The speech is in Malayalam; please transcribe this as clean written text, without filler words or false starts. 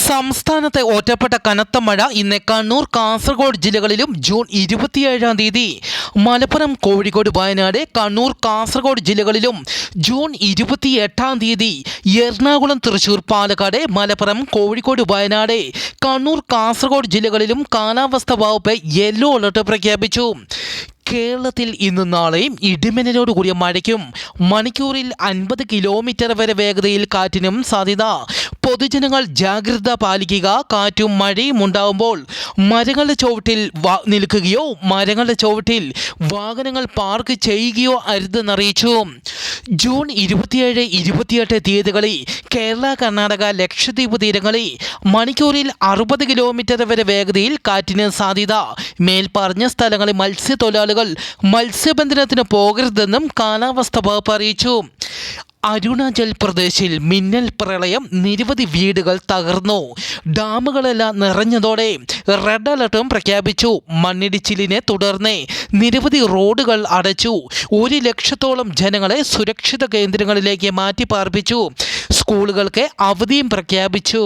സംസ്ഥാനത്തെ ഒറ്റപ്പെട്ട കനത്ത മഴ ഇന്ന് കണ്ണൂർ കാസർഗോഡ് ജില്ലകളിലും ജൂൺ 27-ാം തീയതി മലപ്പുറം കോഴിക്കോട് വയനാട് കണ്ണൂർ കാസർഗോഡ് ജില്ലകളിലും ജൂൺ 28-ാം തീയതി എറണാകുളം തൃശൂർ പാലക്കാട് മലപ്പുറം കോഴിക്കോട് വയനാട് കണ്ണൂർ കാസർഗോഡ് ജില്ലകളിലും കാലാവസ്ഥാ വകുപ്പ് യെല്ലോ അലർട്ട് പ്രഖ്യാപിച്ചു. കേരളത്തിൽ ഇന്നും നാളെയും ഇടിമിന്നലോട് കൂടിയ മഴയ്ക്കും മണിക്കൂറിൽ 50 കിലോമീറ്റർ വരെ വേഗതയിൽ കാറ്റിനും സാധ്യത. പൊതുജനങ്ങൾ ജാഗ്രത പാലിക്കുക. കാറ്റും മഴയും ഉണ്ടാകുമ്പോൾ മരങ്ങളുടെ ചുവട്ടിൽ നിൽക്കുകയോ മരങ്ങളുടെ ചുവട്ടിൽ വാഹനങ്ങൾ പാർക്ക് ചെയ്യുകയോ അരുതെന്നറിയിച്ചു. ജൂൺ 27, 28 തീയതികളിൽ കേരള, കർണാടക, ലക്ഷദ്വീപ് തീരങ്ങളിൽ മണിക്കൂറിൽ 60 കിലോമീറ്റർ വരെ വേഗതയിൽ കാറ്റിന് സാധ്യത. മേൽപ്പറഞ്ഞ സ്ഥലങ്ങളിൽ മത്സ്യത്തൊഴിലാളികൾ മത്സ്യബന്ധനത്തിന് പോകരുതെന്നും കാലാവസ്ഥാ വകുപ്പ് അറിയിച്ചു. അരുണാചൽ പ്രദേശിൽ മിന്നൽ പ്രളയം, നിരവധി വീടുകൾ തകർന്നു. ഡാമുകളെല്ലാം നിറഞ്ഞതോടെ റെഡ് അലർട്ടും പ്രഖ്യാപിച്ചു. മണ്ണിടിച്ചിലിനെ തുടർന്ന് നിരവധി റോഡുകൾ അടച്ചു. 1 ലക്ഷത്തോളം ജനങ്ങളെ സുരക്ഷിത കേന്ദ്രങ്ങളിലേക്ക് മാറ്റി പാർപ്പിച്ചു. സ്കൂളുകൾക്ക് അവധിയും പ്രഖ്യാപിച്ചു.